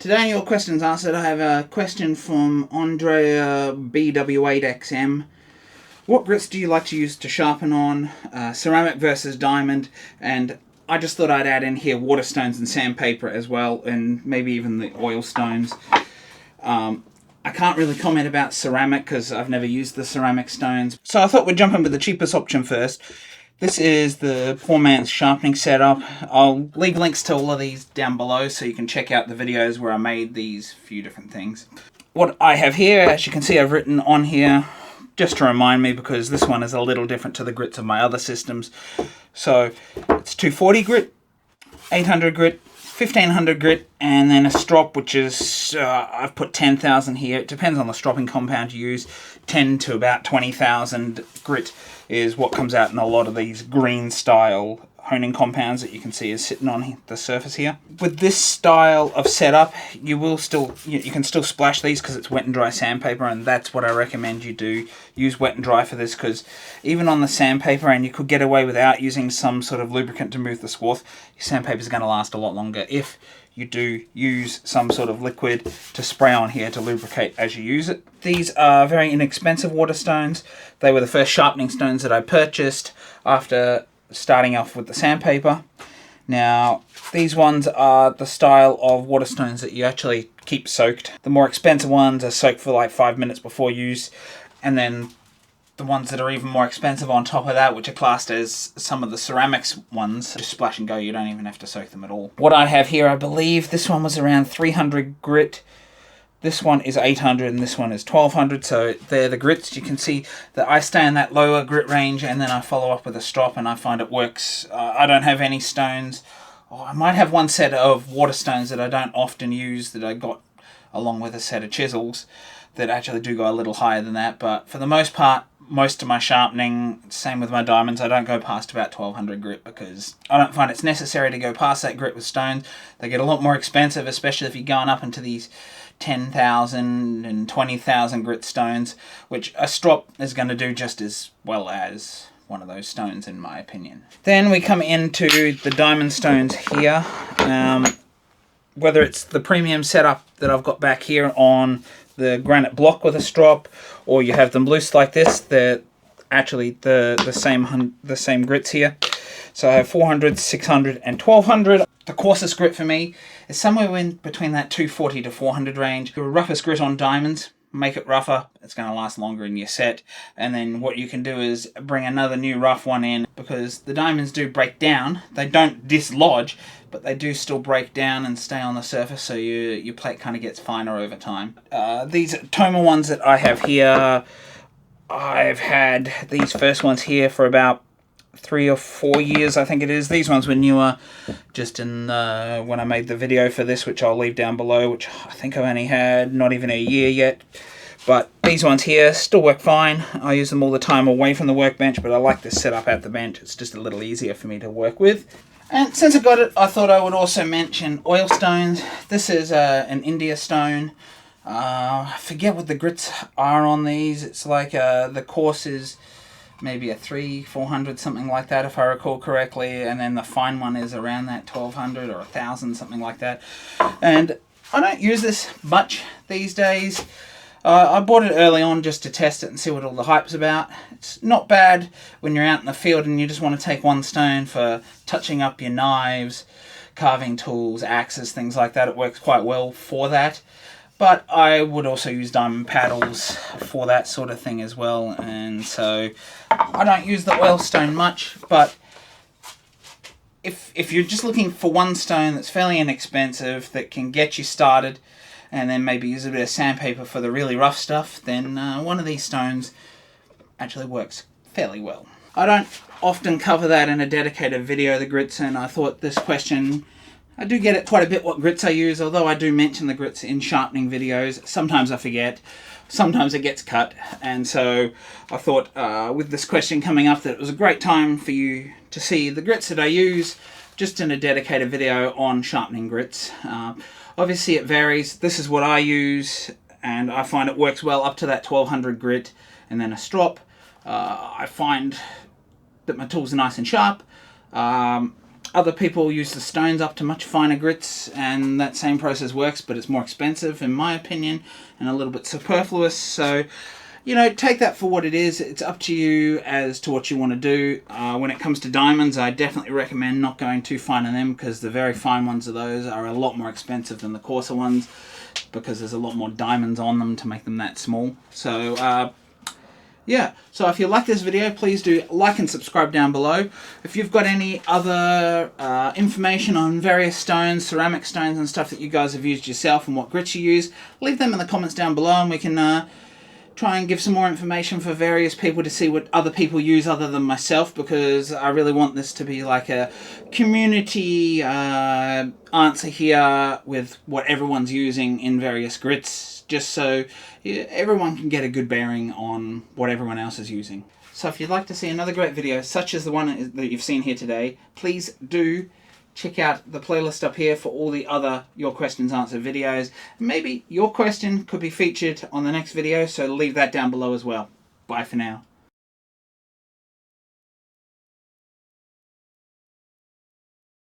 Today, your questions answered. I have a question from Andrea BW8XM. What grits do you like to use to sharpen on? Ceramic versus diamond. And I just thought I'd add in here water stones and sandpaper as well, and maybe even the oil stones. I can't really comment about ceramic because I've never used the ceramic stones. So I thought we'd jump in with the cheapest option first. This is the poor man's sharpening setup. I'll leave links to all of these down below so you can check out the videos where I made these few different things. What I have here, as you can see, I've written on here, just to remind me, because this one is a little different to the grits of my other systems. So it's 240 grit, 800 grit, 1500 grit, and then a strop, which is, I've put 10,000 here. It depends on the stropping compound you use. 10 to about 20,000 grit is what comes out in a lot of these green style honing compounds that you can see is sitting on the surface here. With this style of setup, you can still splash these because it's wet and dry sandpaper, and that's what I recommend you do. Use wet and dry for this, because even on the sandpaper, and you could get away without using some sort of lubricant to remove the swarth, your sandpaper is going to last a lot longer if you do use some sort of liquid to spray on here to lubricate as you use it. These are very inexpensive water stones. They were the first sharpening stones that I purchased after starting off with the sandpaper. Now, these ones are the style of water stones that you actually keep soaked. The more expensive ones are soaked for like 5 minutes before use, and then the ones that are even more expensive on top of that, which are classed as some of the ceramics ones, just splash and go. You don't even have to soak them at all. What I have here, I believe this one was around 300 grit. This one is 800 and this one is 1200, so they're the grits. You can see that I stay in that lower grit range, and then I follow up with a strop, and I find it works. I don't have any stones. I might have one set of water stones that I don't often use that I got along with a set of chisels that actually do go a little higher than that, but for the most part, most of my sharpening, same with my diamonds, I don't go past about 1200 grit because I don't find it's necessary to go past that grit with stones. They get a lot more expensive, especially if you're going up into these 10,000 and 20,000 grit stones, which a strop is going to do just as well as one of those stones, in my opinion. Then we come into the diamond stones here. Whether it's the premium setup that I've got back here on the granite block with a strop, or you have them loose like this, they're actually the same grits here. So I have 400, 600, and 1200. The coarsest grit for me is somewhere in between that 240 to 400 range. The roughest grit on diamonds, make it rougher, it's going to last longer in your set. And then what you can do is bring another new rough one in, because the diamonds do break down. They don't dislodge, but they do still break down and stay on the surface, so your plate kind of gets finer over time. These Toma ones that I have here, I've had these first ones here for about 3 or 4 years, I think it is. These ones were newer, just in when I made the video for this, which I'll leave down below, which I think I've only had not even a year yet. But these ones here still work fine. I use them all the time away from the workbench, but I like this setup at the bench. It's just a little easier for me to work with. And since I got it, I thought I would also mention oil stones. This is an India stone. I forget what the grits are on these. It's like the coarse is maybe a 300-400, something like that, if I recall correctly, and then the fine one is around that 1200 or 1000, something like that. And I don't use this much these days. I bought it early on just to test it and see what all the hype's about. It's not bad when you're out in the field and you just want to take one stone for touching up your knives, carving tools, axes, things like that. It works quite well for that. But I would also use diamond paddles for that sort of thing as well. And so I don't use the oil stone much, but if you're just looking for one stone that's fairly inexpensive, that can get you started, and then maybe use a bit of sandpaper for the really rough stuff, then one of these stones actually works fairly well. I don't often cover that in a dedicated video, the grits, and I thought this question, I do get it quite a bit what grits I use, although I do mention the grits in sharpening videos. Sometimes I forget, sometimes it gets cut, and so I thought with this question coming up that it was a great time for you to see the grits that I use just in a dedicated video on sharpening grits. Obviously it varies. This is what I use, and I find it works well up to that 1200 grit, and then a strop. I find that my tools are nice and sharp. Other people use the stones up to much finer grits, and that same process works, but it's more expensive in my opinion and a little bit superfluous. So, you know, take that for what it is. It's up to you as to what you want to do. When it comes to diamonds, I definitely recommend not going too fine on them, because the very fine ones of those are a lot more expensive than the coarser ones, because there's a lot more diamonds on them to make them that small. So, yeah, so if you like this video, please do like and subscribe down below. If you've got any other information on various stones, ceramic stones and stuff that you guys have used yourself and what grits you use, leave them in the comments down below, and we can try and give some more information for various people to see what other people use other than myself, because I really want this to be like a community answer here with what everyone's using in various grits, just so everyone can get a good bearing on what everyone else is using. So if you'd like to see another great video such as the one that you've seen here today, please do check out the playlist up here for all the other Your Questions Answered videos. Maybe your question could be featured on the next video, so leave that down below as well. Bye for now.